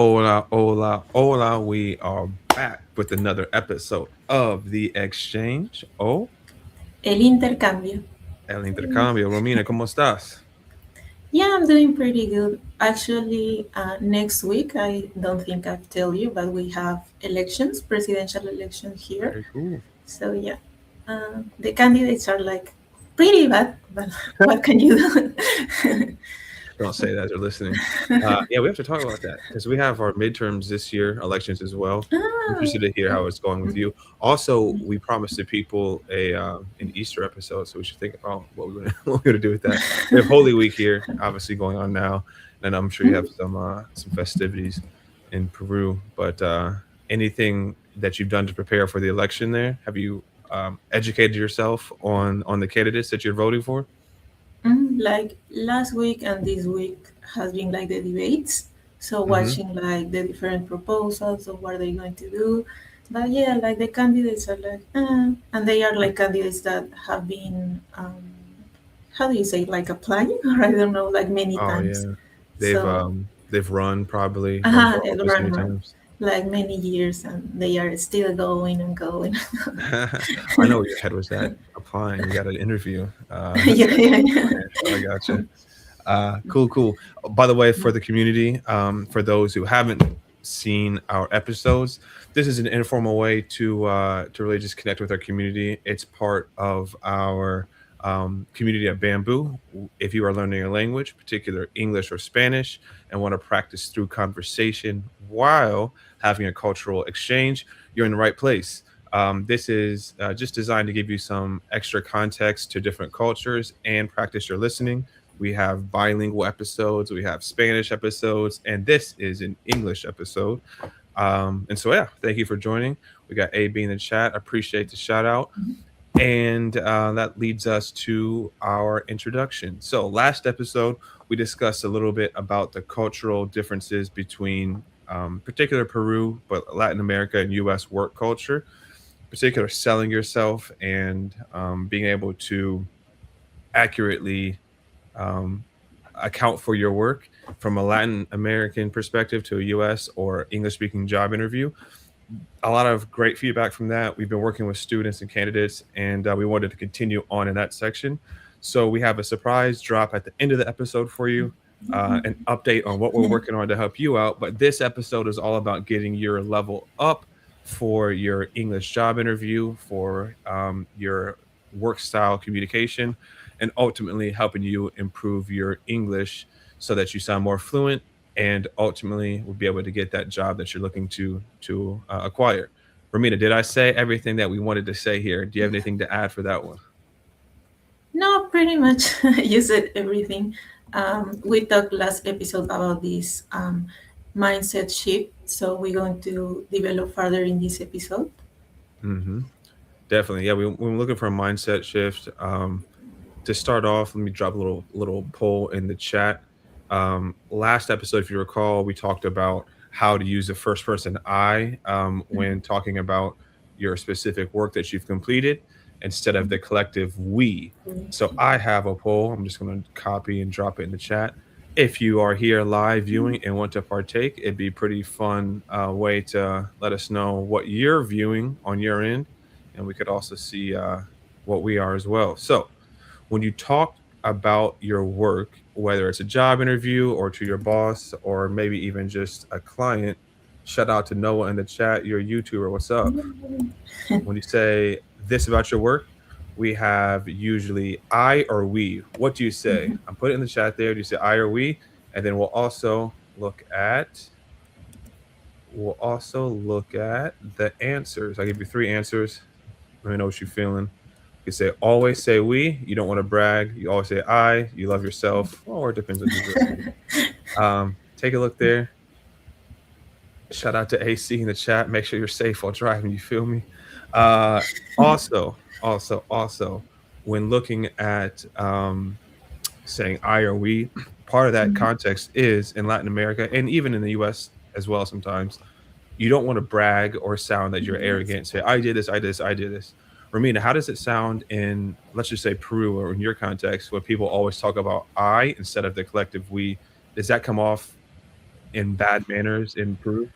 Hola, hola, hola. We are back with another episode of The Exchange. Oh, El intercambio. el intercambio. Romina, ¿cómo estás? Yeah, I'm doing pretty good. Actually, next week, I don't think I've told you, but we have elections, presidential elections here. Very cool. So, yeah, the candidates are like pretty bad, but what can you do? Don't say that. They're listening. Yeah, we have to talk about that because we have our midterms this year, elections as well. ah, Interested to hear how it's going with you. Also, we promised the people an Easter episode, so we should think about what we're gonna what we're gonna do with that. We have Holy Week here, obviously going on now, and I'm sure you have some festivities in Peru. But anything that you've done to prepare for the election there? Have you educated yourself on the candidates that you're voting for? like last week and this week has been like the debates. So Mm-hmm. watching like the different proposals of what they're going to do. But yeah, like the candidates are like, and they are like candidates that have been, how do you say, like applying or I don't know, like many Oh times. yeah. They've So, um they've run probably run for it office many run times. like many years and they are still going and going. I know where your head was at applying. You got an interview. Yeah, yeah, yeah. So I gotcha. Cool, cool. By the way, for the community, for those who haven't seen our episodes, this is an informal way to really just connect with our community. It's part of our community at Bamboo. If you are learning a language, particular English or Spanish, and want to practice through conversation while having a cultural exchange, you're in the right place. This is just designed to give you some extra context to different cultures and practice your listening. We have bilingual episodes, we have Spanish episodes, and this is an English episode. And so, yeah, thank you for joining. We got AB in the chat. Appreciate the shout out. And that leads us to our introduction. So, last episode, we discussed a little bit about the cultural differences between particular Peru, but Latin America and US work culture, particular selling yourself and being able to accurately um, account for your work from a Latin American perspective to a US or English speaking job interview. A lot of great feedback from that. We've been working with students and candidates, and we wanted to continue on in that section. So we have a surprise drop at the end of the episode for you, an update on what we're working on to help you out. But this episode is all about getting your level up for your English job interview, for your work style communication, and ultimately helping you improve your English so that you sound more fluent and ultimately will be able to get that job that you're looking to acquire. Romina, did I say everything that we wanted to say here? Do you have anything to add for that one? No, pretty much you said everything. We talked last episode about this mindset shift, so we're going to develop further in this episode. Hmm. Definitely, yeah. We're looking for a mindset shift. To start off, let me drop a little poll in the chat. Last episode, if you recall, we talked about how to use the first person I when talking about your specific work that you've completed instead of the collective we. So I have a poll. I'm just going to copy and drop it in the chat. If you are here live viewing and want to partake, it'd be a pretty fun way to let us know what you're viewing on your end, and we could also see what we are as well. So when you talk about your work, whether it's a job interview or to your boss or maybe even just a client, shout out to Noah in the chat. You're a YouTuber. What's up? When you say this about your work, we have usually I or we. What do you say? I'm putting it in the chat there. Do you say I or we? And then we'll also look at the answers. I'll give you three answers. Let me know what you're feeling. You say always say we. You don't want to brag. You always say I. You love yourself, or it depends on who's listening. Take a look there. Shout out to AC in the chat. Make sure you're safe while driving. You feel me? Uh, also, when looking at saying I or we, part of that context is in Latin America and even in the U.S. as well. Sometimes you don't want to brag or sound that you're Yes. arrogant. Say I did this, I did this, I did this. Romina, how does it sound in, let's just say, Peru or in your context, when people always talk about I instead of the collective we? Does that come off in bad manners improve?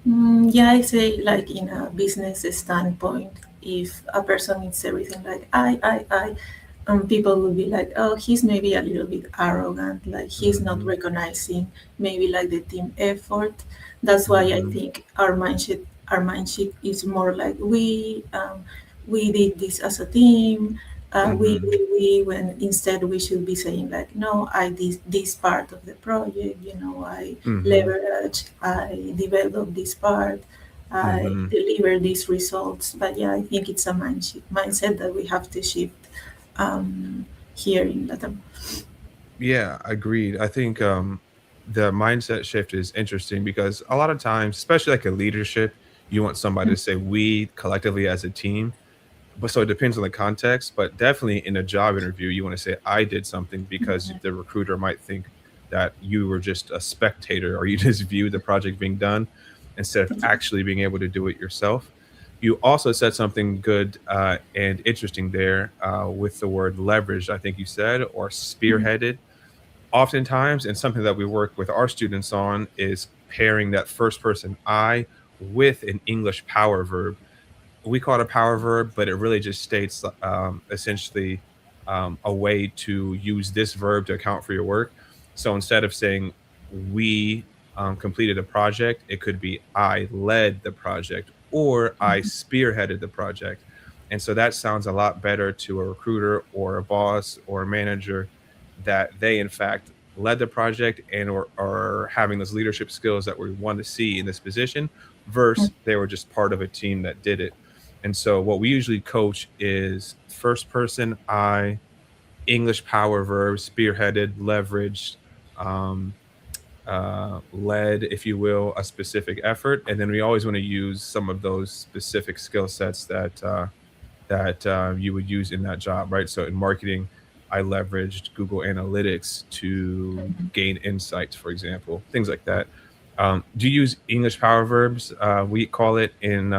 Yeah, I say like in a business standpoint, if a person is everything like people will be like, oh, he's maybe a little bit arrogant, like he's not Hmm. recognizing maybe like the team effort. That's why I Hmm. think our mindset is more like we did this as a team. Hmm. When instead we should be saying like, no, I did this part of the project, I Hmm. leverage, I develop this part, I Hmm. deliver these results. But yeah, I think it's a mindset that we have to shift here in Latam. Yeah, agreed. I think the mindset shift is interesting because a lot of times, especially like a leadership, you want somebody to say we collectively as a team. But so it depends on the context, but definitely in a job interview, you want to say I did something because the recruiter might think that you were just a spectator or you just viewed the project being done instead of actually being able to do it yourself. You also said something good and interesting there with the word leverage, I think you said, or spearheaded. Oftentimes, and something that we work with our students on is pairing that first person I with an English power verb. We call it a power verb, but it really just states essentially a way to use this verb to account for your work. So instead of saying we completed a project, it could be I led the project or I spearheaded the project. And so that sounds a lot better to a recruiter or a boss or a manager that they, in fact, led the project and or are having those leadership skills that we want to see in this position versus they were just part of a team that did it. And so what we usually coach is first person I, English power verbs, spearheaded, leveraged, um, led, if you will, a specific effort. And then we always want to use some of those specific skill sets that you would use in that job, right? So in marketing, I leveraged Google Analytics to gain insights, for example, things like that. Do you use English power verbs? We call it in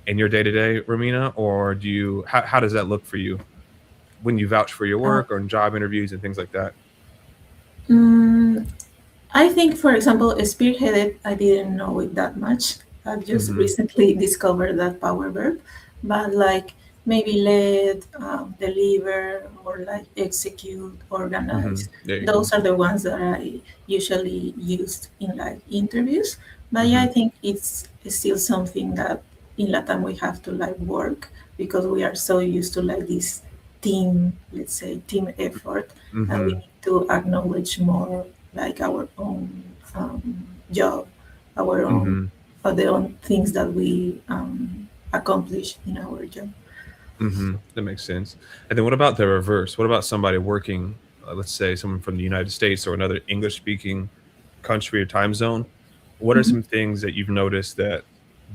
your day to day, Romina, or do you? How does that look for you when you vouch for your Uh, work or in job interviews and things like that? mm, I think, for example, spearheaded, I didn't know it that much. I've just Hmm. recently discovered that power verb, but like maybe lead, deliver, or like execute, Hmm. organize. There you go. Those are the ones that I usually used in like interviews. But yeah, Hmm. I think it's still something that in Latam we have to like work because we are so used to like this team, let's say team effort, and we Hmm. need to acknowledge more like our own job, our own Hmm. the own things that we accomplish in our job. That makes sense. And then what about the reverse? What about somebody working, let's say someone from the United States or another English speaking country or time zone? What are Mhm. some things that you've noticed that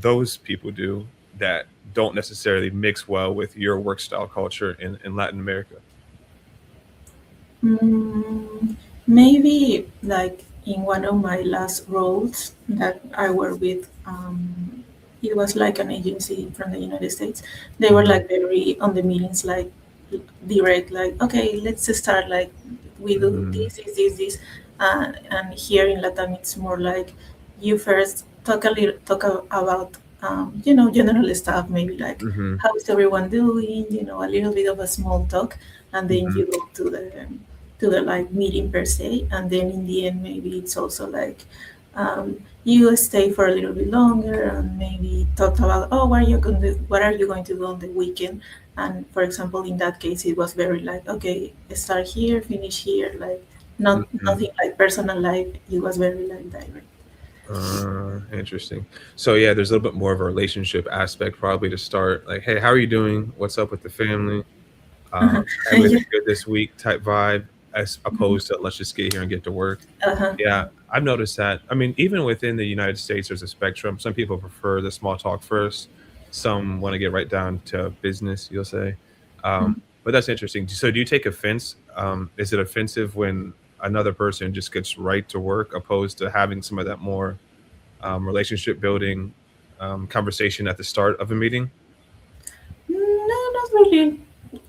those people do that don't necessarily mix well with your work style culture in Latin America? Mm, maybe like in one of my last roles that I worked with, it was like an agency from the United States. They were Hmm. like very on the meetings, like direct, like okay, let's start. Like we do Hmm. this, and here in Latam, it's more like you first about general stuff, maybe like Hmm. how's everyone doing, a little bit of a small talk, and then Hmm. you go to the like meeting per se, and then in the end maybe it's also like you stay for a little bit longer and maybe talk about, oh, what are you going to do on the weekend. And for example, in that case it was very like, okay, start here, finish here, like not Hmm. nothing like personal life. It was very like direct. Interesting. So yeah, there's a little bit more of a relationship aspect probably to start. Like, hey, how are you doing? What's up with the family? Uh-huh. Yeah. Everything good this week type vibe, as opposed to let's just get here and get to work. Uh-huh. Yeah, I've noticed that. I mean, even within the United States, there's a spectrum. Some people prefer the small talk first. Some want to get right down to business, you'll say. But that's interesting. So, do you take offense? Is it offensive when another person just gets right to work, opposed to having some of that more relationship building conversation at the start of a meeting? No, not really.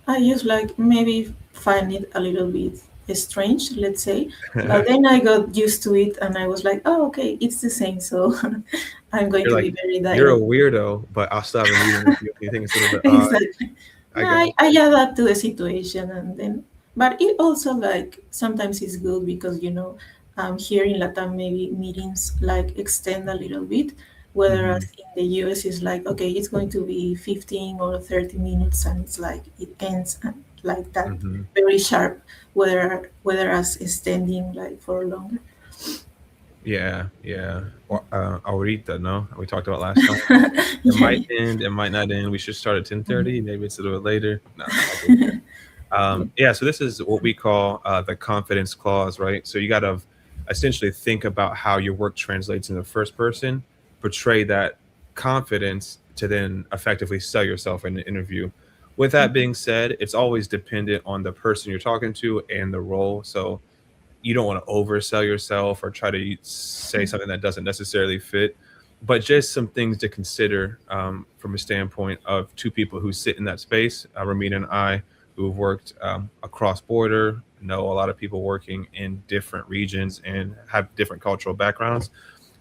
I just like maybe find it a little bit strange, let's say. But then I got used to it, and I was like, oh, okay, it's the same. So I'm going You're to like, be very you're a direct. weirdo, but I'll still have a meeting with you. You think it's a little bit odd. Exactly. I No, got I you. adapt to the situation, and then, but it also like sometimes it's good because here in Latam maybe meetings like extend a little bit, Hmm. whereas in the US it's like okay, it's going to be 15 or 30 minutes, and it's like it ends like that, Hmm. very sharp. Whether as extending like for longer. Yeah, yeah. Or ahorita, no? We talked about last time. It Yeah. might end, it might not end. We should start at 10:30. Maybe it's a little bit later. No, I'll get there. Yeah. Yeah, so this is what we call the confidence clause, right? So you got to essentially think about how your work translates in the first person, portray that confidence to then effectively sell yourself in an interview. With that being said, it's always dependent on the person you're talking to and the role. So you don't want to oversell yourself or try to say something that doesn't necessarily fit, but just some things to consider from a standpoint of two people who sit in that space, Ramina and I, who have worked across border, know a lot of people working in different regions and have different cultural backgrounds.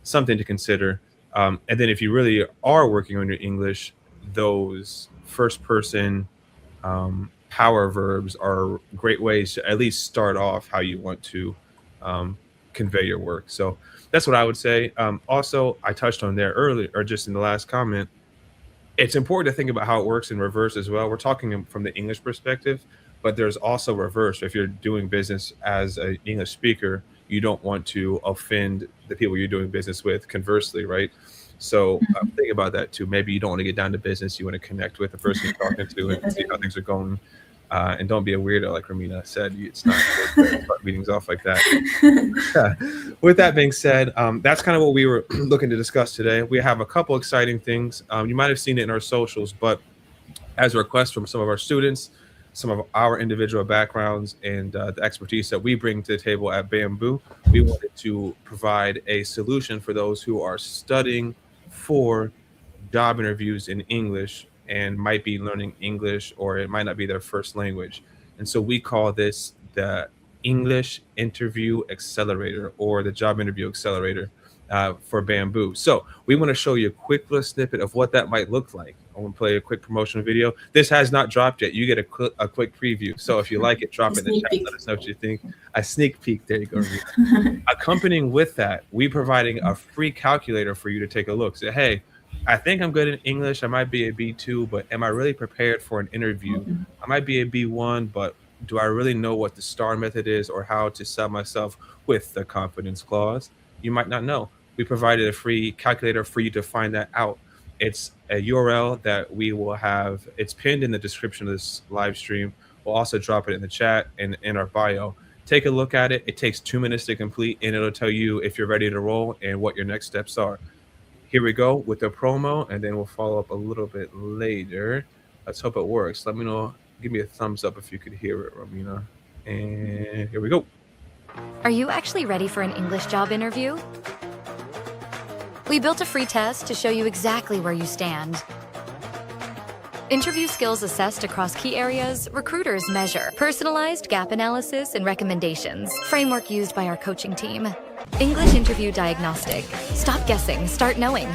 Something to consider. And then if you really are working on your English, those first person power verbs are great ways to at least start off how you want to um, convey your work. So that's what I would say. Also, I touched on there earlier, or just in the last comment, it's important to think about how it works in reverse as well. We're talking from the English perspective, but there's also reverse. If you're doing business as an English speaker, you don't want to offend the people you're doing business with. Conversely, right? So think about that too. Maybe you don't want to get down to business. You want to connect with the person you're talking to Yeah. and see how things are going. And don't be a weirdo, like Ramina said. It's not good to start meetings off like that. With that being said, that's kind of what we were looking to discuss today. We have a couple exciting things. You might have seen it in our socials, but as a request from some of our students, some of our individual backgrounds, and the expertise that we bring to the table at Bammbuu, we wanted to provide a solution for those who are studying for job interviews in English and might be learning English or it might not be their first language. And so we call this the English Interview Accelerator or the Job Interview Accelerator for Bammbuu. So we want to show you a quick little snippet of what that might look like. I want to play a quick promotional video. This has not dropped yet. You get a quick preview. So if you like it, A drop it in the sneak chat. peek. Let us know what you think. A sneak peek. There you go, Ramina. Accompanying with that, we providing a free calculator for you to take a look. Say, hey, I think I'm good in English. I might be a B2, but am I really prepared for an interview? I might be a B1, but do I really know what the STAR method is or how to sell myself with the confidence clause? You might not know. We provided a free calculator for you to find that out. It's a URL that we will have. It's pinned in the description of this live stream. We'll also drop it in the chat and in our bio. Take a look at it. It takes 2 minutes to complete, and it'll tell you if you're ready to roll and what your next steps are. Here we go with the promo, and then we'll follow up a little bit later. Let's hope it works. Let me know. Give me a thumbs up if you could hear it, Romina. And here we go. Are you actually ready for an English job interview? We built a free test to show you exactly where you stand. Interview skills assessed across key areas, recruiters measure. Personalized gap analysis and recommendations. Framework used by our coaching team. English interview diagnostic. Stop guessing, start knowing.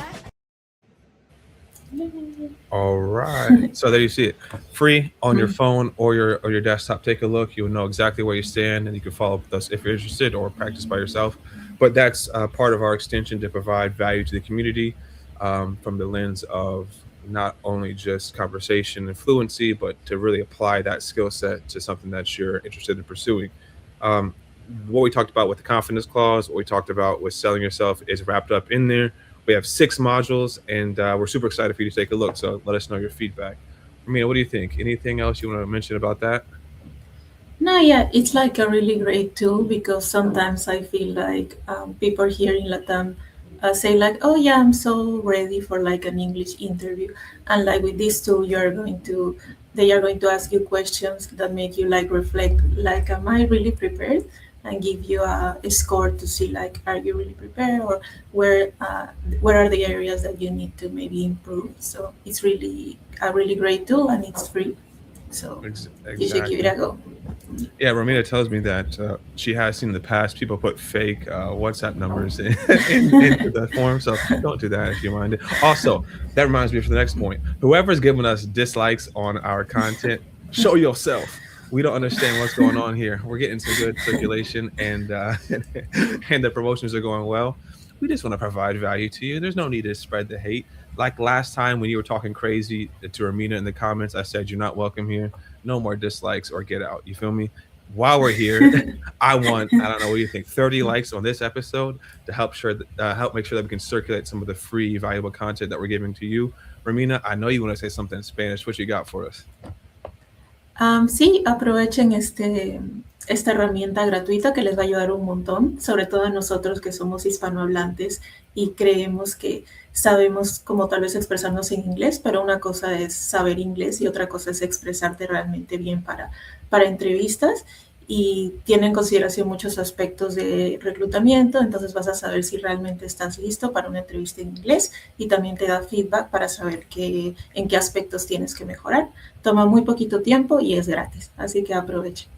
All right. So there you see it. Free on your phone or your desktop. Take a look. You'll know exactly where you stand, and you can follow up with us if you're interested or practice by yourself. But that's part of our extension to provide value to the community from the lens of not only just conversation and fluency, but to really apply that skill set to something that you're interested in pursuing. Um, what we talked about with the confidence clause, what we talked about with selling yourself is wrapped up in there. We have 6 modules, and we're super excited for you to take a look. So let us know your feedback. Amina, what do you think? Anything else you want to mention about that? No, yeah, it's like a really great tool because sometimes I feel like people here in Latam say like, "Oh yeah, I'm so ready for like an English interview," and like with this tool, they are going to ask you questions that make you like reflect, like, "Am I really prepared?" and give you a score to see like, "Are you really prepared?" or where are the areas that you need to maybe improve. So it's really a really great tool and it's free. So you should give it Exactly. a go. Yeah, Romina tells me that she has seen in the past people put fake WhatsApp numbers into the form, so don't do that if you mind. Also, that reminds me for the next point. Whoever's giving us dislikes on our content, show yourself. We don't understand what's going on here. We're getting some good circulation, and and the promotions are going well. We just want to provide value to you. There's no need to spread the hate. Like last time when you were talking crazy to Romina in the comments, I said you're not welcome here. No more dislikes or get out. You feel me? While we're here, I don't know what you think, 30 likes on this episode to help make sure that we can circulate some of the free valuable content that we're giving to you. Romina, I know you want to say something in Spanish. What you got for us? Sí, aprovechen esta herramienta gratuita que les va a ayudar un montón, sobre todo a nosotros que somos hispanohablantes y creemos que sabemos como tal vez expresarnos en inglés, pero una cosa es saber inglés y otra cosa es expresarte realmente bien para entrevistas y tiene en consideración muchos aspectos de reclutamiento, entonces vas a saber si realmente estás listo para una entrevista en inglés y también te da feedback para saber en qué aspectos tienes que mejorar. Toma muy poquito tiempo y es gratis, así que aprovechen.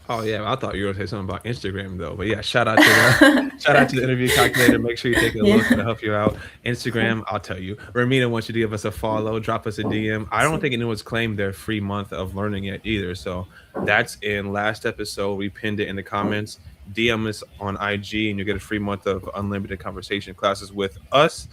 Oh yeah, I thought you were gonna say something about Instagram though. But yeah, shout out to the interview calculator. Make sure you take a Yeah. look. It'll help you out. Instagram, I'll tell you. Ramina wants you to give us a follow, drop us a DM. I don't think anyone's claimed their free month of learning yet either. So that's in last episode. We pinned it in the comments. DM us on IG and you'll get a free month of unlimited conversation classes with us.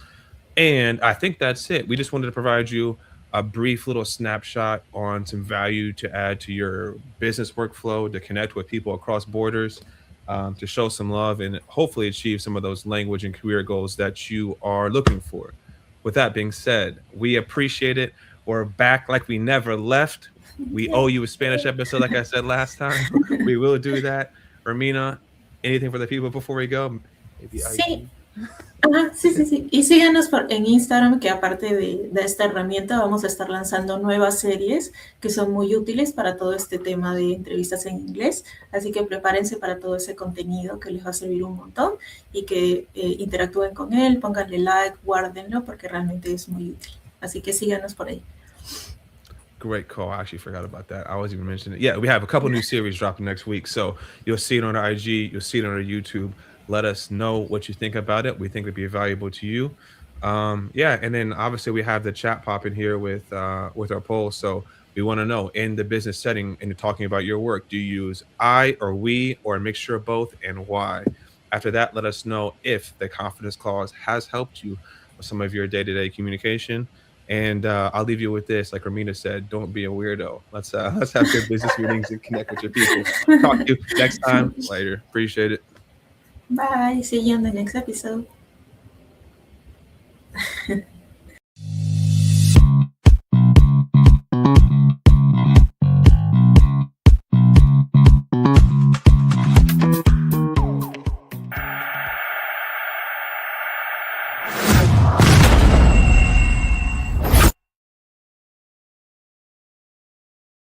And I think that's it. We just wanted to provide you a brief little snapshot on some value to add to your business workflow, to connect with people across borders, to show some love, and hopefully achieve some of those language and career goals that you are looking for. With that being said, we appreciate it. We're back like we never left. We owe you a Spanish episode, like I said last time. We will do that. Ermina, anything for the people before we go? Maybe Sí, IG. ajá, sí, sí, sí. Y síganos en Instagram, que aparte de esta herramienta vamos a estar lanzando nuevas series que son muy útiles para todo este tema de entrevistas en inglés. Así que prepárense para todo ese contenido que les va a servir un montón y que interactúen con él, pónganle like, guárdenlo porque realmente es muy útil. Así que síganos por ahí. Great call. I actually forgot about that. I was even mentioning it. Yeah, we have a couple new series dropping next week. So you'll see it on our IG, you'll see it on our YouTube. Let us know what you think about it. We think it'd be valuable to you. Yeah, and then obviously we have the chat popping here with our poll. So we want to know in the business setting and talking about your work, do you use I or we or a mixture of both and why? After that, let us know if the confidence clause has helped you with some of your day-to-day communication. And I'll leave you with this. Like Ramina said, don't be a weirdo. Let's have good business meetings and connect with your people. Talk to you next time. Later. Appreciate it. Bye. See you on the next episode.